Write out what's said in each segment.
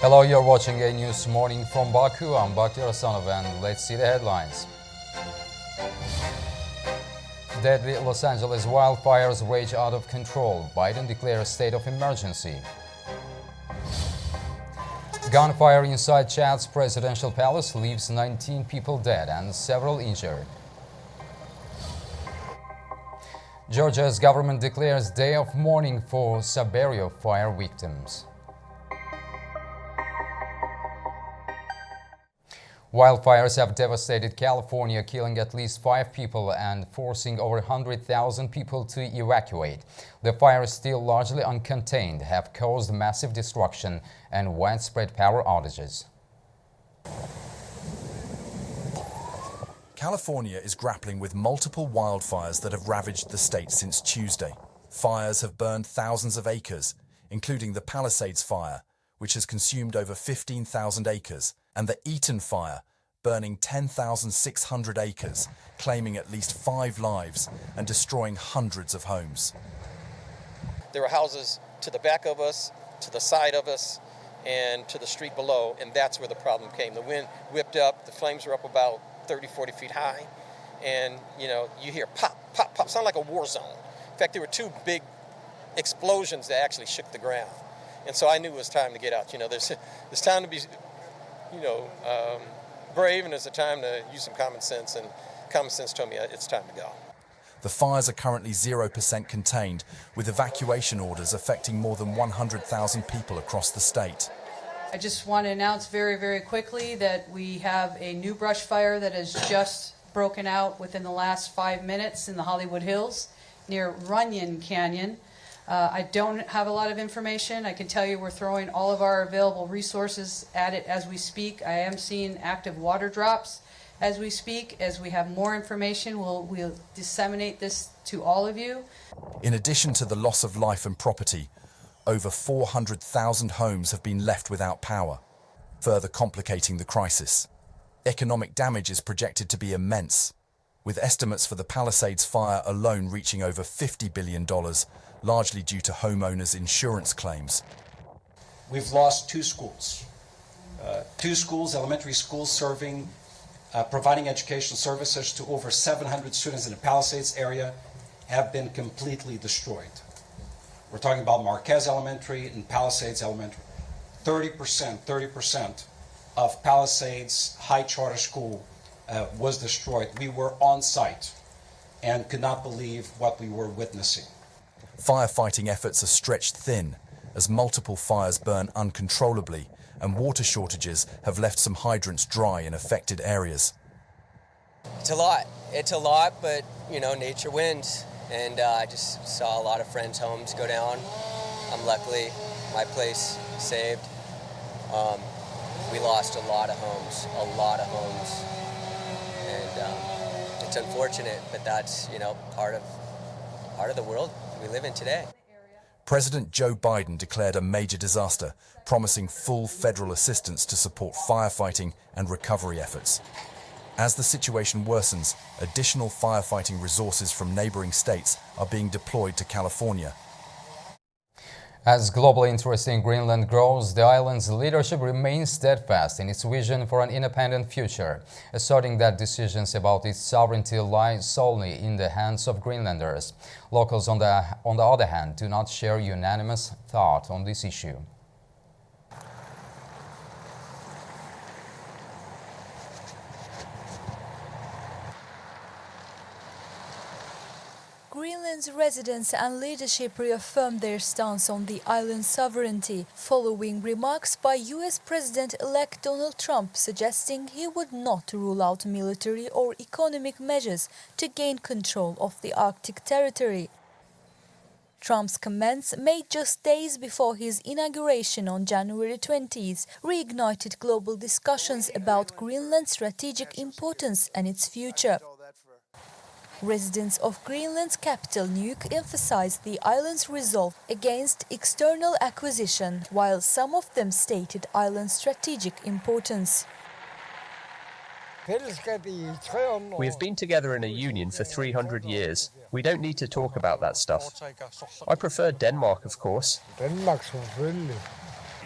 Hello, you're watching A News Morning from Baku. I'm Bakhtiar Asanov, and let's see the headlines. Deadly Los Angeles wildfires rage out of control. Biden declares a state of emergency. Gunfire inside Chad's presidential palace leaves 19 people dead and several injured. Georgia's government declares day of mourning for Saberio fire victims. Wildfires have devastated California, killing at least 5 people and forcing over 100,000 people to evacuate. The fires, still largely uncontained, have caused massive destruction and widespread power outages. California is grappling with multiple wildfires that have ravaged the state since Tuesday. Fires have burned thousands of acres, including the Palisades Fire, which has consumed over 15,000 acres, and the Eaton Fire, burning 10,600 acres, claiming at least 5 lives and destroying hundreds of homes. There were houses to the back of us, to the side of us, and to the street below, and that's where the problem came. The wind whipped up, the flames were up about 30, 40 feet high, and you hear pop, pop, pop, sound like a war zone. In fact, there were 2 big explosions that actually shook the ground. And so I knew it was time to get out. There's time to be, brave, and there's a time to use some common sense, and common sense told me it's time to go. The fires are currently 0% contained, with evacuation orders affecting more than 100,000 people across the state. I just want to announce very, very quickly that we have a new brush fire that has just broken out within the last 5 minutes in the Hollywood Hills near Runyon Canyon. I don't have a lot of information. I can tell you we're throwing all of our available resources at it as we speak. I am seeing active water drops as we speak. As we have more information, we'll disseminate this to all of you. In addition to the loss of life and property, over 400,000 homes have been left without power, further complicating the crisis. Economic damage is projected to be immense, with estimates for the Palisades Fire alone reaching over $50 billion, largely due to homeowners' insurance claims. We've lost 2 schools. 2 schools, elementary schools, providing educational services to over 700 students in the Palisades area, have been completely destroyed. We're talking about Marquez Elementary and Palisades Elementary. 30% of Palisades High Charter School was destroyed. We were on site and could not believe what we were witnessing. Firefighting efforts are stretched thin as multiple fires burn uncontrollably, and water shortages have left some hydrants dry in affected areas. It's a lot, but nature wins. And I just saw a lot of friends' homes go down. Luckily, my place saved. We lost a lot of homes, and it's unfortunate, but that's part of the world we live in today. President Joe Biden declared a major disaster, promising full federal assistance to support firefighting and recovery efforts. As the situation worsens, additional firefighting resources from neighboring states are being deployed to California. As global interest in Greenland grows, the island's leadership remains steadfast in its vision for an independent future, asserting that decisions about its sovereignty lie solely in the hands of Greenlanders. Locals, on the other hand, do not share unanimous thought on this issue. Greenland's residents and leadership reaffirmed their stance on the island's sovereignty, following remarks by U.S. President-elect Donald Trump suggesting he would not rule out military or economic measures to gain control of the Arctic territory. Trump's comments, made just days before his inauguration on January 20th, reignited global discussions about Greenland's strategic importance and its future. Residents of Greenland's capital, Nuuk, emphasized the island's resolve against external acquisition, while some of them stated island's strategic importance. We have been together in a union for 300 years. We don't need to talk about that stuff. I prefer Denmark, of course.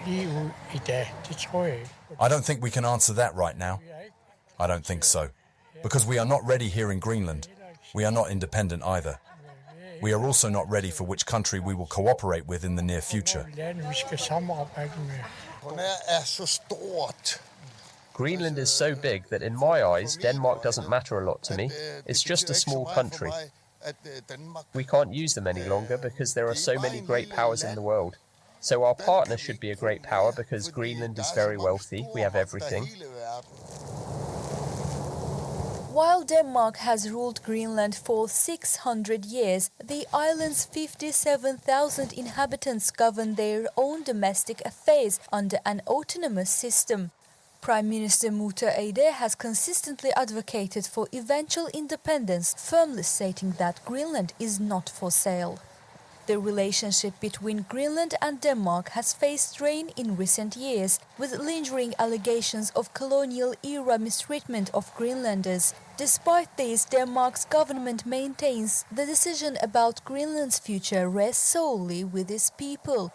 EU i dag, det tror jeg ikke. I don't think we can answer that right now. I don't think so. Because we are not ready here in Greenland. We are not independent either. We are also not ready for which country we will cooperate with in the near future. Land, vi skal samarbejde med. Så stort. Greenland is so big that in my eyes, Denmark doesn't matter a lot to me. It's just a small country. We can't use them any longer because there are so many great powers in the world. So our partner should be a great power because Greenland is very wealthy, we have everything. While Denmark has ruled Greenland for 600 years, the island's 57,000 inhabitants govern their own domestic affairs under an autonomous system. Prime Minister Muta Eide has consistently advocated for eventual independence, firmly stating that Greenland is not for sale. The relationship between Greenland and Denmark has faced strain in recent years, with lingering allegations of colonial-era mistreatment of Greenlanders. Despite this, Denmark's government maintains the decision about Greenland's future rests solely with its people.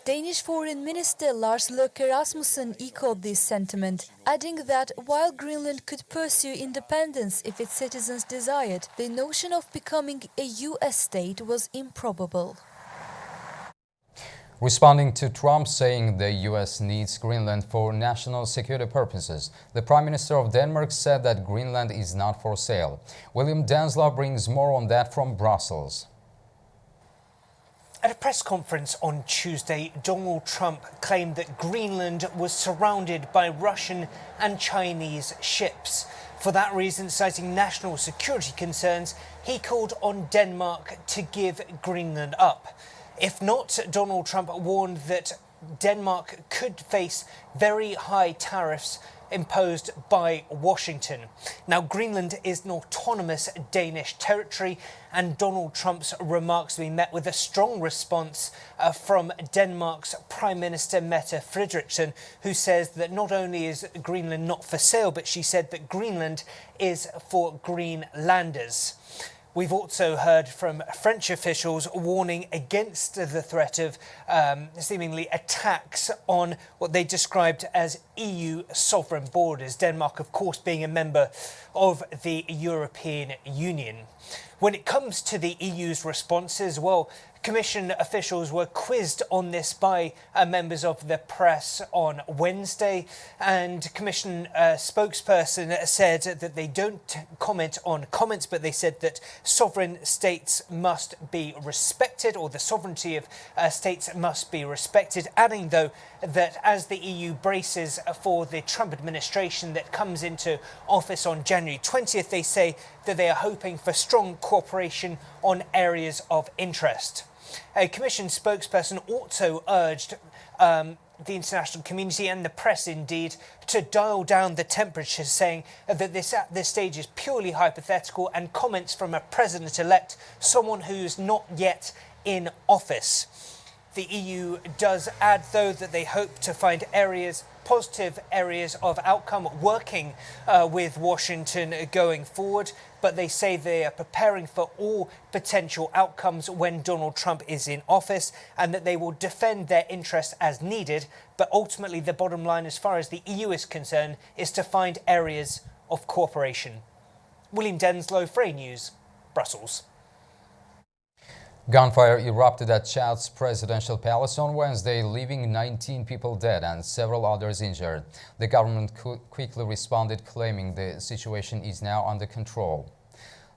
Danish Foreign Minister Lars Løkke Rasmussen echoed this sentiment, adding that while Greenland could pursue independence if its citizens desired, the notion of becoming a US state was improbable. Responding to Trump saying the US needs Greenland for national security purposes, the Prime Minister of Denmark said that Greenland is not for sale. William Denslow brings more on that from Brussels. At a press conference on Tuesday, Donald Trump claimed that Greenland was surrounded by Russian and Chinese ships. For that reason, citing national security concerns, he called on Denmark to give Greenland up. If not, Donald Trump warned that Denmark could face very high tariffs imposed by Washington. Now, Greenland is an autonomous Danish territory, and Donald Trump's remarks have been met with a strong response from Denmark's Prime Minister Mette Frederiksen, who says that not only is Greenland not for sale, but she said that Greenland is for Greenlanders. We've also heard from French officials warning against the threat of seemingly attacks on what they described as EU sovereign borders, Denmark, of course, being a member of the European Union. When it comes to the EU's responses, well, Commission officials were quizzed on this by members of the press on Wednesday, and Commission spokesperson said that they don't comment on comments, but they said that sovereign states must be respected, or the sovereignty of states must be respected, adding, though, that as the EU braces for the Trump administration that comes into office on January 20th, they say that they are hoping for strong cooperation on areas of interest. A Commission spokesperson also urged the international community and the press, indeed, to dial down the temperature, saying that this at this stage is purely hypothetical, and comments from a president-elect, someone who's not yet in office. The EU does add, though, that they hope to find positive areas of outcome working with Washington going forward, but they say they are preparing for all potential outcomes when Donald Trump is in office, and that they will defend their interests as needed. But ultimately, the bottom line, as far as the EU is concerned, is to find areas of cooperation. William Denslow, Frey News, Brussels. Gunfire erupted at Chad's presidential palace on Wednesday, leaving 19 people dead and several others injured. The government quickly responded, claiming the situation is now under control.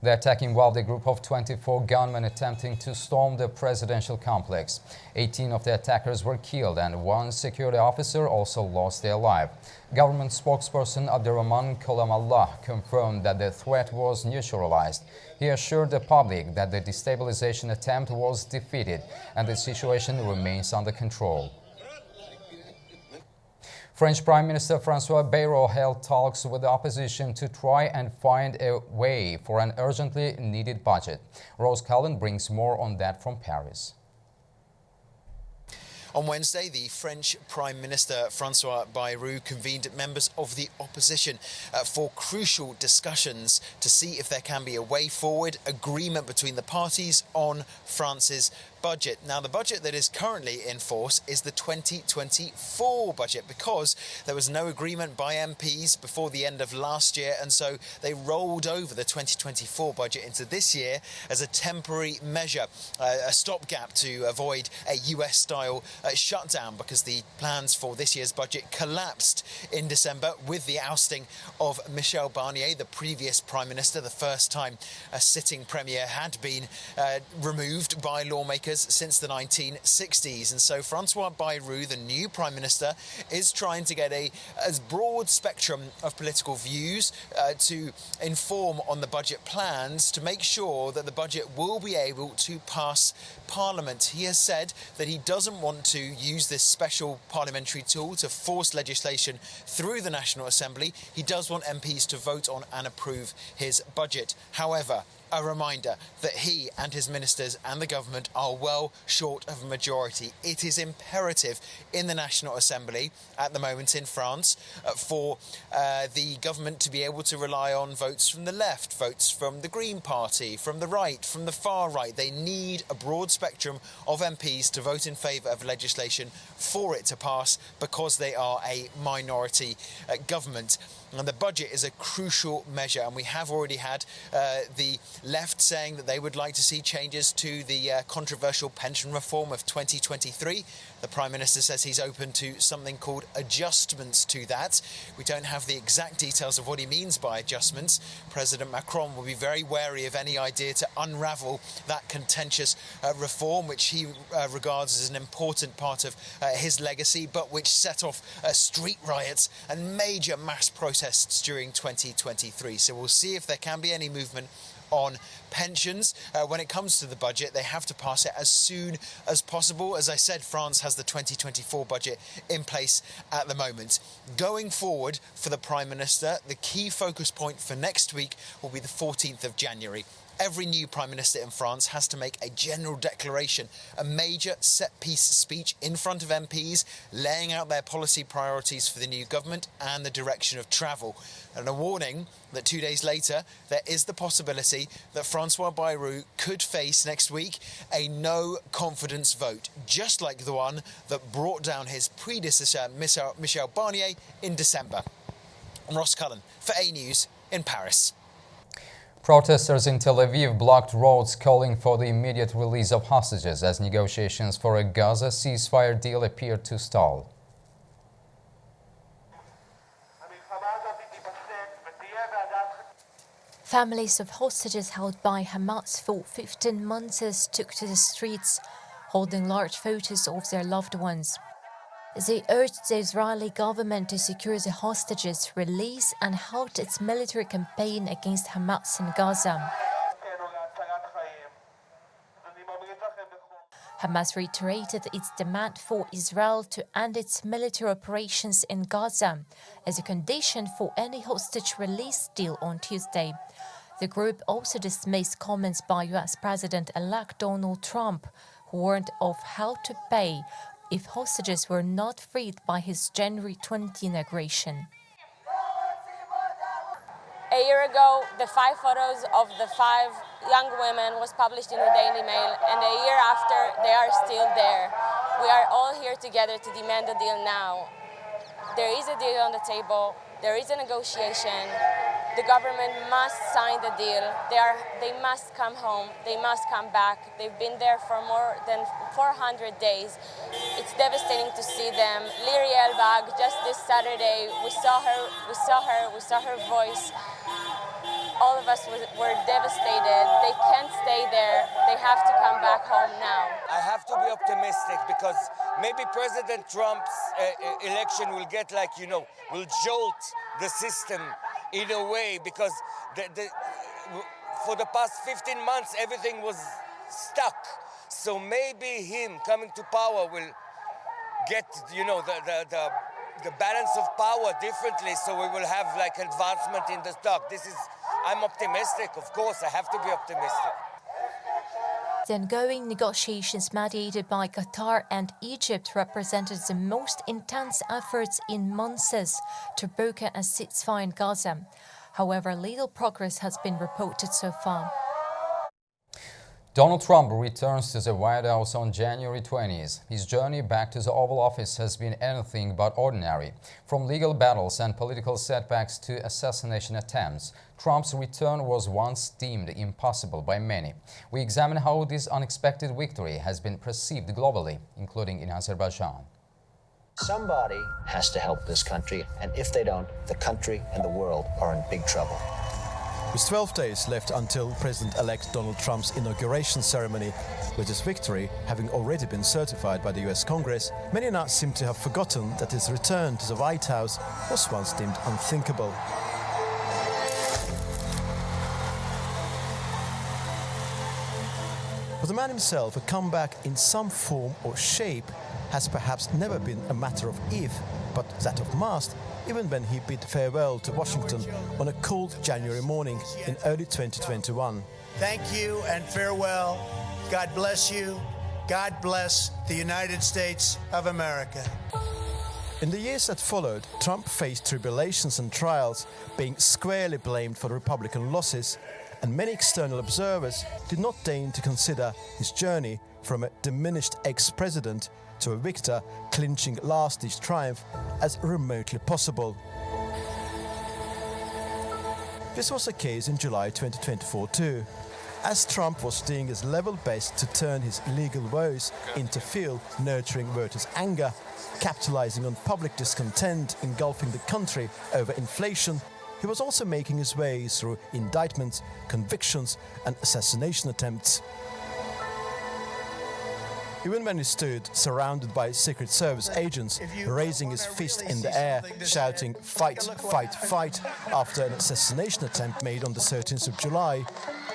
The attack involved a group of 24 gunmen attempting to storm the presidential complex. 18 of the attackers were killed and one security officer also lost their life. Government spokesperson Abderrahman Kolamallah confirmed that the threat was neutralized. He assured the public that the destabilization attempt was defeated and the situation remains under control. French Prime Minister François Bayrou held talks with the opposition to try and find a way for an urgently needed budget. Rose Cullen brings more on that from Paris. On Wednesday, the French Prime Minister François Bayrou convened members of the opposition for crucial discussions to see if there can be a way forward, agreement between the parties on France's budget. Now, the budget that is currently in force is the 2024 budget because there was no agreement by MPs before the end of last year, and so they rolled over the 2024 budget into this year as a temporary measure, a stopgap to avoid a US-style shutdown because the plans for this year's budget collapsed in December with the ousting of Michel Barnier, the previous Prime Minister, the first time a sitting Premier had been removed by lawmakers since the 1960s. And so François Bayrou, the new Prime Minister, is trying to get a as broad spectrum of political views to inform on the budget plans to make sure that the budget will be able to pass Parliament. He has said that he doesn't want to use this special parliamentary tool to force legislation through the National Assembly. He does want MPs to vote on and approve his budget. However, a reminder that he and his ministers and the government are well short of a majority. It is imperative in the National Assembly at the moment in France for the government to be able to rely on votes from the left, votes from the Green Party, from the right, from the far right. They need a broad spectrum of MPs to vote in favour of legislation for it to pass because they are a minority government. And the budget is a crucial measure, and we have already had the left saying that they would like to see changes to the controversial pension reform of 2023. The Prime Minister says he's open to something called adjustments to that. We don't have the exact details of what he means by adjustments. President Macron will be very wary of any idea to unravel that contentious reform, which he regards as an important part of his legacy, but which set off street riots and major mass protests during 2023. So we'll see if there can be any movement on pensions. When it comes to the budget, they have to pass it as soon as possible. As I said, France has the 2024 budget in place at the moment. Going forward for the Prime Minister, the key focus point for next week will be the 14th of January. Every new Prime Minister in France has to make a general declaration, a major set-piece speech in front of MPs, laying out their policy priorities for the new government and the direction of travel. And a warning that 2 days later, there is the possibility that François Bayrou could face next week a no-confidence vote, just like the one that brought down his predecessor, Michel Barnier, in December. I'm Ross Cullen for A News in Paris. Protesters in Tel Aviv blocked roads calling for the immediate release of hostages as negotiations for a Gaza ceasefire deal appeared to stall. Families of hostages held by Hamas for 15 months took to the streets, holding large photos of their loved ones. They urged the Israeli government to secure the hostages' release and halt its military campaign against Hamas in Gaza. Hamas reiterated its demand for Israel to end its military operations in Gaza as a condition for any hostage release deal on Tuesday. The group also dismissed comments by US President-elect Donald Trump, who warned of how to pay if hostages were not freed by his January 20 inauguration. A year ago, the 5 photos of the 5 young women was published in the Daily Mail, and a year after, they are still there. We are all here together to demand a deal now. There is a deal on the table. There is a negotiation. The government must sign the deal. They must come home. They must come back. They've been there for more than 400 days. It's devastating to see them. Liri Elbag, just this Saturday, we saw her voice. All of us were devastated. They can't stay there. They have to come back home now. I have to be optimistic because maybe President Trump's election will get will jolt the system in a way, because for the past 15 months everything was stuck. So maybe him coming to power will get the balance of power differently, so we will have advancement in the stock. I'm optimistic, of course, I have to be optimistic. The ongoing negotiations mediated by Qatar and Egypt represented the most intense efforts in months to broker a ceasefire in Gaza. However, little progress has been reported so far. Donald Trump returns to the White House on January 20th. His journey back to the Oval Office has been anything but ordinary. From legal battles and political setbacks to assassination attempts, Trump's return was once deemed impossible by many. We examine how this unexpected victory has been perceived globally, including in Azerbaijan. Somebody has to help this country, and if they don't, the country and the world are in big trouble. With 12 days left until President-elect Donald Trump's inauguration ceremony, with his victory having already been certified by the US Congress, many now seem to have forgotten that his return to the White House was once deemed unthinkable. For the man himself, a comeback in some form or shape has perhaps never been a matter of if, but that of must, even when he bid farewell to Washington on a cold January morning in early 2021. Thank you and farewell. God bless you. God bless the United States of America. In the years that followed, Trump faced tribulations and trials, being squarely blamed for the Republican losses, and many external observers did not deign to consider his journey from a diminished ex-president to a victor clinching last-ditch triumph as remotely possible. This was the case in July 2024 too, as Trump was doing his level best to turn his legal woes into fuel nurturing voters' anger, capitalizing on public discontent engulfing the country over inflation. He was also making his way through indictments, convictions and assassination attempts. Even when he stood surrounded by Secret Service agents, raising his fist in the air, shouting "Fight, fight, fight" after an assassination attempt made on the 13th of July,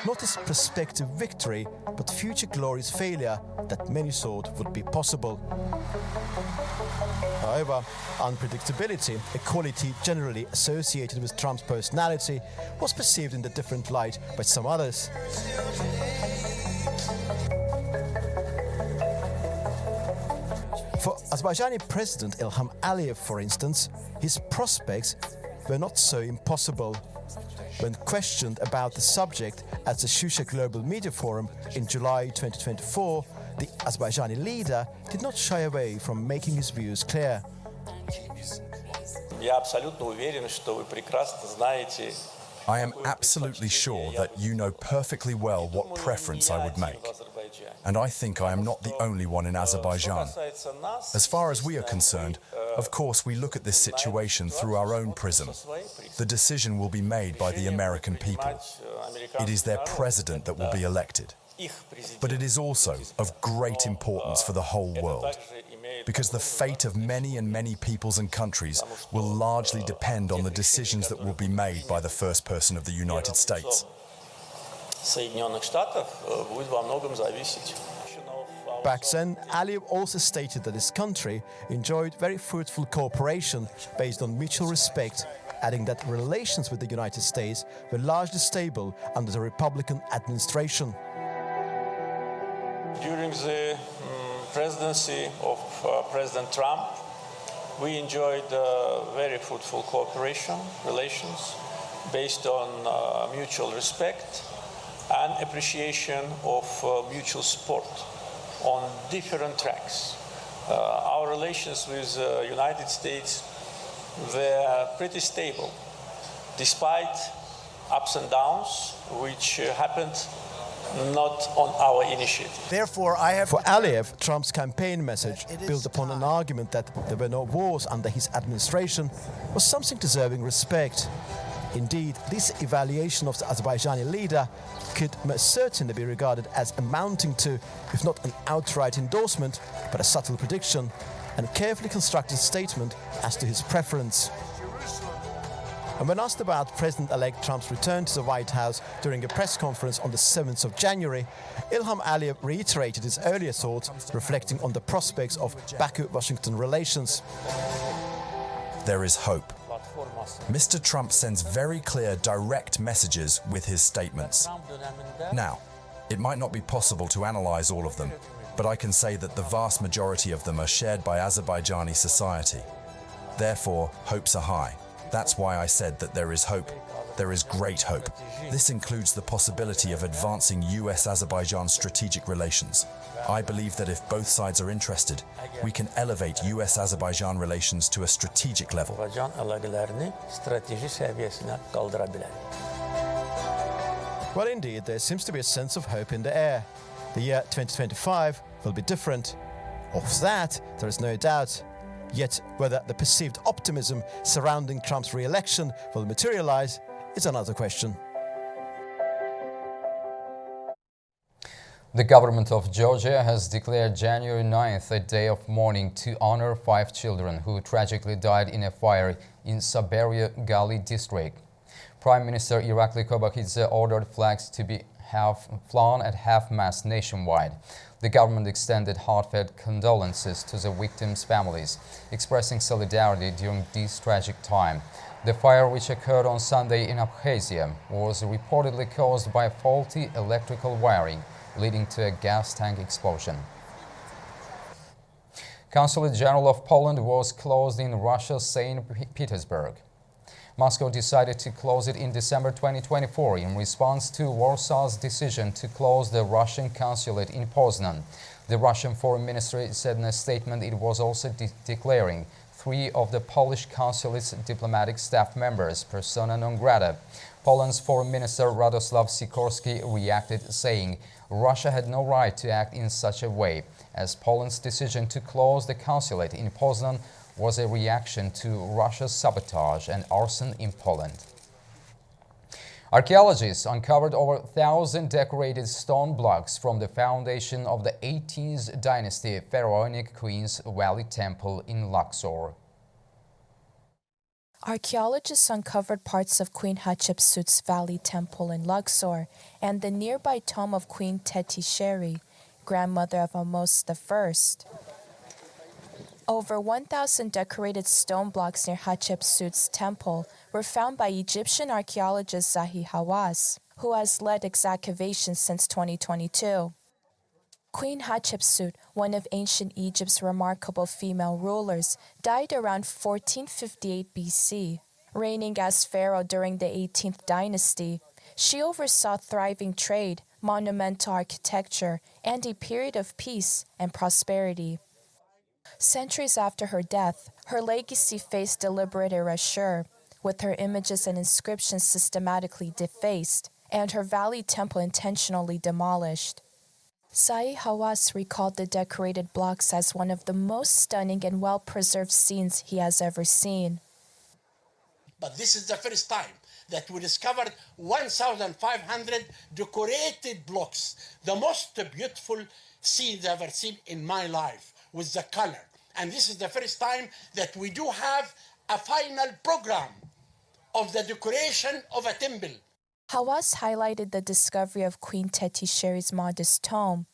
not his prospective victory, but future glory's failure that many thought would be possible. However, unpredictability, a quality generally associated with Trump's personality, was perceived in a different light by some others. For Azerbaijani President Ilham Aliyev, for instance, his prospects were not so impossible. When questioned about the subject at the Shusha Global Media Forum in July 2024, the Azerbaijani leader did not shy away from making his views clear. I am absolutely sure that you know perfectly well what preference I would make. And I think I am not the only one in Azerbaijan. As far as we are concerned, of course we look at this situation through our own prism. The decision will be made by the American people. It is their president that will be elected. But it is also of great importance for the whole world, because the fate of many and many peoples and countries will largely depend on the decisions that will be made by the first person of the United States. Back then, Aliyev also stated that his country enjoyed very fruitful cooperation based on mutual respect, adding that relations with the United States were largely stable under the Republican administration. During the presidency of President Trump, we enjoyed very fruitful cooperation, relations based on mutual respect and appreciation of mutual support on different tracks. Our relations with the United States were pretty stable, despite ups and downs, which happened not on our initiative. Therefore, For Aliyev, Trump's campaign message, built upon an argument that there were no wars under his administration, was something deserving respect. Indeed, this evaluation of the Azerbaijani leader could most certainly be regarded as amounting to, if not an outright endorsement, but a subtle prediction and a carefully constructed statement as to his preference. And when asked about President-elect Trump's return to the White House during a press conference on the 7th of January, Ilham Aliyev reiterated his earlier thoughts, reflecting on the prospects of Baku-Washington relations. There is hope. Mr. Trump sends very clear, direct messages with his statements. Now, It might not be possible to analyze all of them, but I can say that the vast majority of them are shared by Azerbaijani society. Therefore, hopes are high. That's why I said that there is hope. There is great hope. This includes the possibility of advancing US-Azerbaijan strategic relations. I believe that if both sides are interested, we can elevate US-Azerbaijan relations to a strategic level. Well, indeed, there seems to be a sense of hope in the air. The year 2025 will be different. Of that, there is no doubt. Yet, whether the perceived optimism surrounding Trump's re-election will materialize is another question. The government of Georgia has declared January 9th a day of mourning to honor 5 children who tragically died in a fire in Sabaria Gali district. Prime Minister Irakli Kobakidze ordered flags to be flown at half-mast nationwide. The government extended heartfelt condolences to the victims' families, expressing solidarity during this tragic time. The fire, which occurred on Sunday in Abkhazia, was reportedly caused by faulty electrical wiring, leading to a gas tank explosion. Consulate General of Poland was closed in Russia's St. Petersburg. Moscow decided to close it in December 2024 in response to Warsaw's decision to close the Russian consulate in Poznan. The Russian Foreign Ministry said in a statement it was also declaring 3 of the Polish consulate's diplomatic staff members persona non grata. Poland's Foreign Minister Radoslaw Sikorski reacted, saying Russia had no right to act in such a way, as Poland's decision to close the consulate in Poznan was a reaction to Russia's sabotage and arson in Poland. Archaeologists uncovered over 1,000 decorated stone blocks from the foundation of the 18th dynasty pharaonic Queen's Valley Temple in Luxor. Archaeologists uncovered parts of Queen Hatshepsut's Valley Temple in Luxor and the nearby tomb of Queen Teti Sheri, grandmother of Ahmose I. Over 1,000 decorated stone blocks near Hatshepsut's temple were found by Egyptian archaeologist Zahi Hawass, who has led excavations since 2022. Queen Hatshepsut, one of ancient Egypt's remarkable female rulers, died around 1458 BC. Reigning as pharaoh during the 18th dynasty, she oversaw thriving trade, monumental architecture, and a period of peace and prosperity. Centuries after her death, her legacy faced deliberate erasure, with her images and inscriptions systematically defaced, and her valley temple intentionally demolished. Zahi Hawass recalled the decorated blocks as one of the most stunning and well-preserved scenes he has ever seen. But this is the first time that we discovered 1,500 decorated blocks, the most beautiful scenes I've ever seen in my life, with the color. And this is the first time that we do have a final program of the decoration of a temple. Hawass highlighted the discovery of Queen Teti Sheri's modest tomb,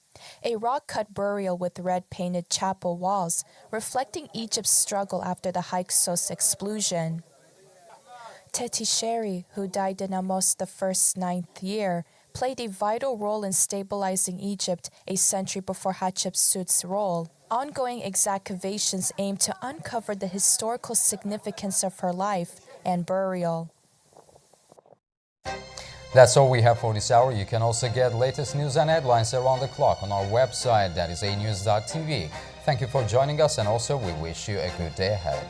a rock-cut burial with red-painted chapel walls, reflecting Egypt's struggle after the Hyksos explosion. Teti Sheri, who died in Ahmose I's 9th year, played a vital role in stabilizing Egypt a century before Hatshepsut's role. Ongoing excavations aim to uncover the historical significance of her life and burial. That's all we have for this hour. You can also get latest news and headlines around the clock on our website, that is anews.tv. Thank you for joining us, and also we wish you a good day ahead.